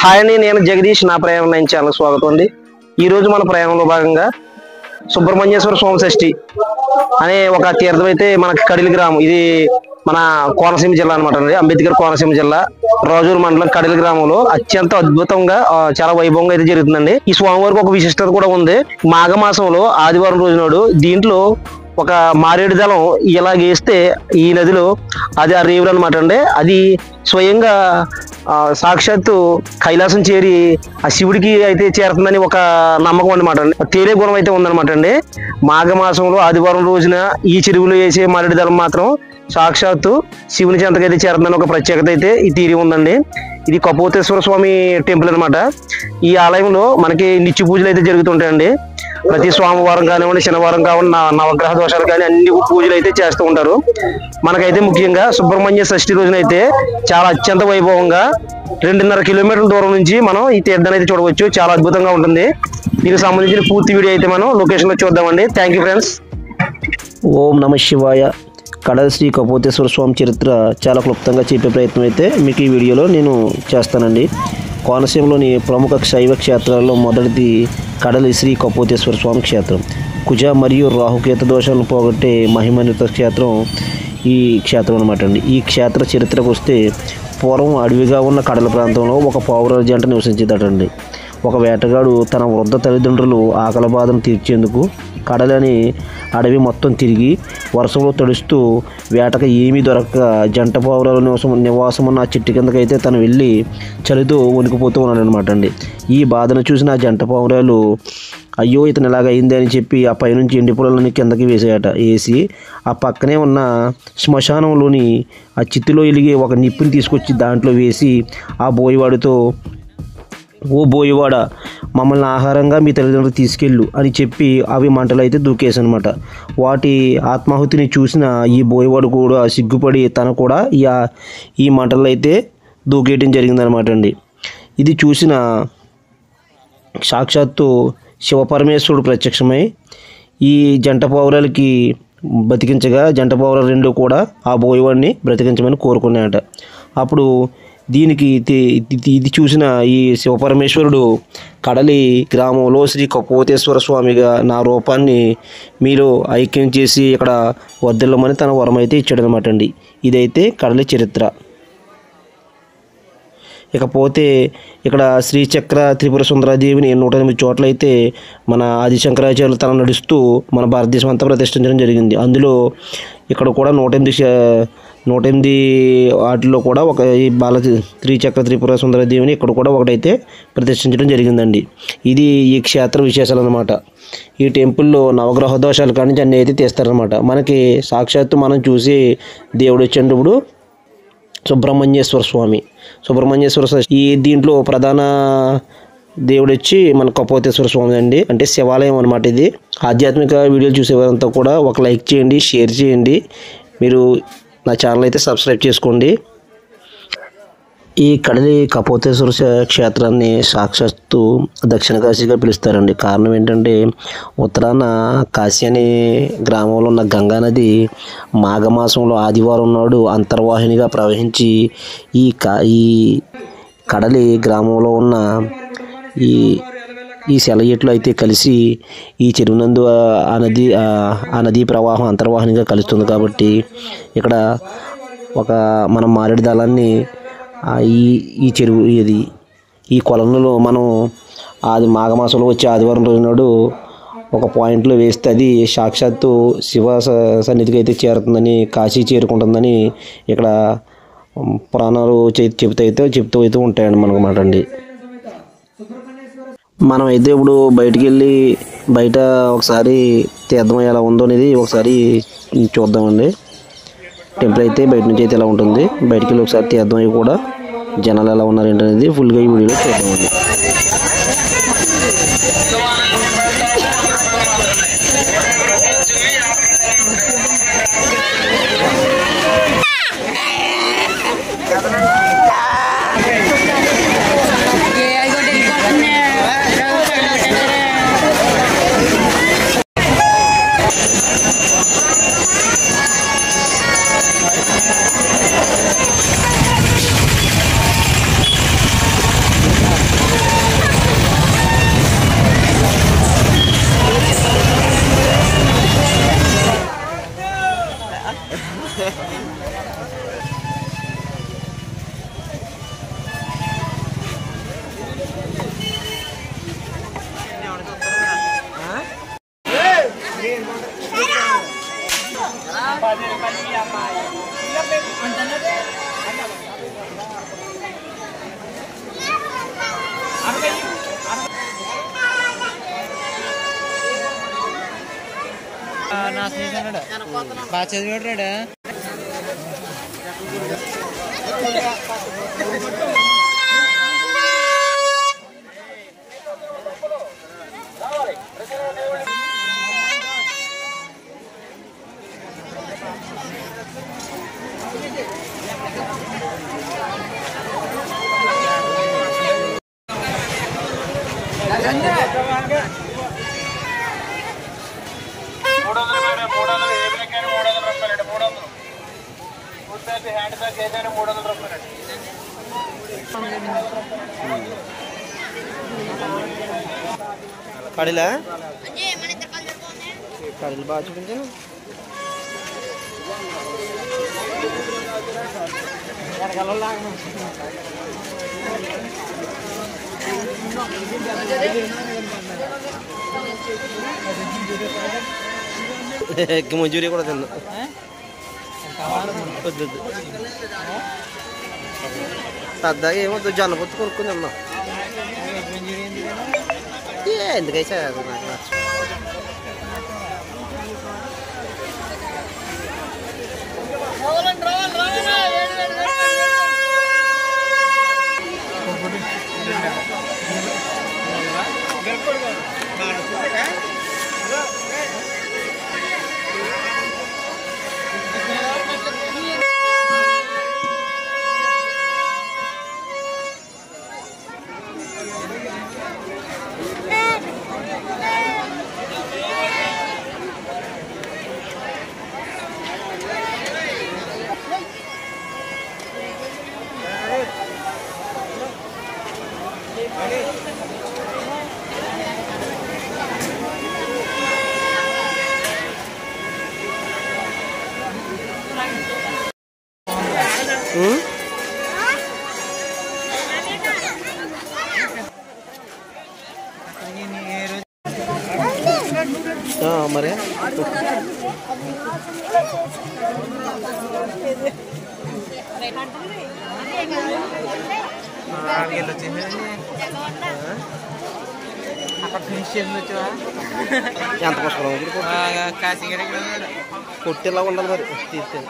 Hi అండి, నేను జగదీష్. నా ప్రయాణం నేను ఛానల్ స్వాగతం అండి. ఈ రోజు మన ప్రయాణంలో భాగంగా సుబ్రహ్మణ్యేశ్వర స్వామి షష్ఠి అనే ఒక తీర్థం అయితే మనకి కడిలి గ్రామం, ఇది మన కోనసీమ జిల్లా అనమాట అండి. అంబేద్కర్ కోనసీమ జిల్లా రోజూరు మండలం కడిలి గ్రామంలో అత్యంత అద్భుతంగా చాలా వైభవంగా అయితే జరుగుతుందండి. ఈ స్వామివారికి ఒక విశిష్టత కూడా ఉంది. మాఘమాసంలో ఆదివారం రోజు నాడు దీంట్లో ఒక మారేడు దళం ఇలా గేస్తే ఈ నదిలో అది ఆ రేవులు అనమాట అండి. అది స్వయంగా సాక్షాత్తు కైలాసం చేరి ఆ శివుడికి అయితే చేరుతుందని ఒక నమ్మకం అనమాట అండి. తేలే గుణం అయితే ఉందన్నమాట అండి. మాఘమాసంలో ఆదివారం రోజున ఈ చెరువులో వేసే మారేడు దళం మాత్రం సాక్షాత్తు శివుని చెంతకైతే చేరుతుందని ఒక ప్రత్యేకత అయితే ఈ తీరి ఉందండి. ఇది కపోతేశ్వర స్వామి టెంపుల్ అనమాట. ఈ ఆలయంలో మనకి నిత్య పూజలు అయితే జరుగుతుంటాయండి. ప్రతి సోమవారం కానివ్వండి, శనివారం కానివ్వండి, నవగ్రహ దోషాలు కానీ అన్ని పూజలు అయితే చేస్తూ ఉంటారు. మనకైతే ముఖ్యంగా సుబ్రహ్మణ్య షష్ఠి రోజునైతే చాలా అత్యంత వైభవంగా 2.5 కిలోమీటర్ల దూరం నుంచి మనం ఈ తీర్థాన్ని అయితే చూడవచ్చు. చాలా అద్భుతంగా ఉంటుంది. దీనికి సంబంధించిన పూర్తి వీడియో అయితే మనం లొకేషన్ లో చూద్దామండి. Thank you friends. ఓం నమ శివాయ. కడలి శ్రీ కపోతేశ్వర స్వామి చరిత్ర చాలా క్లుప్తంగా చెప్పే ప్రయత్నం అయితే మీకు ఈ వీడియోలో నేను చేస్తానండి. కోనసీమలోని ప్రముఖ శైవ క్షేత్రాల్లో మొదటిది కడలి శ్రీ కపోతేశ్వర స్వామి క్షేత్రం. కుజ మరియు రాహుకేత దోషాలను పోగొట్టే మహిమాన్విత క్షేత్రం ఈ క్షేత్రం అనమాట అండి. ఈ క్షేత్ర చరిత్రకు వస్తే పూర్వం అడవిగా ఉన్న కడల ప్రాంతంలో ఒక పావురాల జంట నివసించేదటండి. ఒక వేటగాడు తన వృద్ధ తల్లిదండ్రులు ఆకలి బాధను తీర్చేందుకు కడలని అడవి మొత్తం తిరిగి వర్షంలో తడుస్తూ వేటకు ఏమీ దొరక్క జంట పావురాల నివాసం ఉన్న ఆ చెట్టు కిందకైతే తను వెళ్ళి చలితో వణికిపోతూ ఉన్నాడు అనమాట అండి. ఈ బాధను చూసిన ఆ జంట పావురాలు అయ్యో ఇతను ఇలాగ అయింది అని చెప్పి ఆ పైనుంచి ఎండి పొలాలని కిందకి వేసి ఆ పక్కనే ఉన్న శ్మశానంలోని ఆ చిత్తులో వెలిగే ఒక నిప్పుని తీసుకొచ్చి దాంట్లో వేసి ఆ బోయవాడితో, ఓ బోయవాడ, మమ్మల్ని ఆహారంగా మీ తల్లిదండ్రులు తీసుకెళ్ళు అని చెప్పి అవి మంటలు అయితే దూకేసనమాట. వాటి ఆత్మాహుతిని చూసిన ఈ బోయవాడు కూడా సిగ్గుపడి తను కూడా ఈ మంటల్లో అయితే దూకేయడం జరిగిందనమాట అండి. ఇది చూసిన సాక్షాత్తు శివపరమేశ్వరుడు ప్రత్యక్షమై ఈ జంట పావురాలకి బతికించగా జంట పావురాలు రెండు కూడా ఆ బోయవాడిని బ్రతికించమని కోరుకున్నాయట. అప్పుడు దీనికి ఇది చూసిన ఈ శివపరమేశ్వరుడు కడలి గ్రామంలో శ్రీ కపోతేశ్వర స్వామిగా నా రూపాన్ని మీరు ఐక్యం చేసి ఇక్కడ వర్ధిల్లమని తన వరం అయితే ఇచ్చాడనమాట అండి. ఇదైతే కడలి చరిత్ర. ఇకపోతే ఇక్కడ శ్రీచక్ర త్రిపుర సుందరాదేవిని 108 చోట్ల అయితే మన ఆదిశంకరాచార్యులు తన నడుస్తూ మన భారతదేశం అంతా ప్రతిష్ఠించడం జరిగింది. అందులో ఇక్కడ కూడా 108 వాటిలో కూడా ఒక ఈ శ్రీచక్ర త్రిపుర సుందరదేవిని ఇక్కడ కూడా ఒకటైతే ప్రతిష్ఠించడం జరిగిందండి. ఇది ఈ క్షేత్ర విశేషాలు అనమాట. ఈ టెంపుల్లో నవగ్రహ దోషాలు కానీ అన్నీ అయితే తీస్తారనమాట. మనకి సాక్షాత్తు మనం చూసి దేవుడు వచ్చినప్పుడు సుబ్రహ్మణ్యేశ్వర స్వామి, ఈ దీంట్లో ప్రధాన దేవుడు వచ్చి మన కపోతేశ్వర స్వామి అండి. అంటే శివాలయం అనమాట. ఇది ఆధ్యాత్మిక వీడియోలు చూసేవారంతా కూడా ఒక లైక్ చేయండి, షేర్ చేయండి. మీరు నా ఛానల్ అయితే సబ్స్క్రైబ్ చేసుకోండి. ఈ కడలి కపోతేశ్వర క్షేత్రాన్ని సాక్షాత్తు దక్షిణ కాశీగా పిలుస్తారండి. కారణం ఏంటంటే ఉత్తరాన కాశీ అనే గ్రామంలో ఉన్న గంగా నది మాఘమాసంలో ఆదివారం నాడు అంతర్వాహినిగా ప్రవహించి ఈ కడలి గ్రామంలో ఉన్న ఈ సెలయేట్లు అయితే కలిసి ఈ చెరువునందు ఆ నదీ ప్రవాహం అంతర్వాహినిగా కలుస్తుంది. కాబట్టి ఇక్కడ మనం మారేడు దళాన్ని ఈ చెరువు ఈ కొలంలో మనం మాఘమాసంలో వచ్చే ఆదివారం రోజు నాడు ఒక పాయింట్లో వేస్తే అది సాక్షాత్తు శివ సన్నిధికి అయితే చేరుతుందని, కాశీ చేరుకుంటుందని ఇక్కడ పురాణాలు చెప్తూ అయితే ఉంటాయండి మనకు మాట అండి. మనం అయితే ఇప్పుడు బయట ఒకసారి తీర్థం ఎలా ఉందో అనేది ఒకసారి చూద్దామండి. టెంపుల్ అయితే బయట నుంచి అయితే ఎలా ఉంటుంది, బయటికి వెళ్ళి ఒకసారి తీర్థం అవి కూడా జనాలు ఎలా ఉన్నారు ఏంటనేది ఫుల్గా ఈ వీడియోలో చూద్దామండి. బాగా చదివాడు. హ్యాండ్ బ్యాగ్ ఏదైనా 300 రూపాయలు. కడిలా కడిలు బాగా చూపించాను. ఎగ్ మంచూరియా కూడా తిన్నా. పెద్దగా ఏమొద్దు జొన్న పొత్తు కొనుక్కుంది అమ్మా. ఎందుకైతే నాకు నచ్చు. మరి ఎంత పుష్పం కొట్టేలా ఉండాలి మరి తీర్చాను.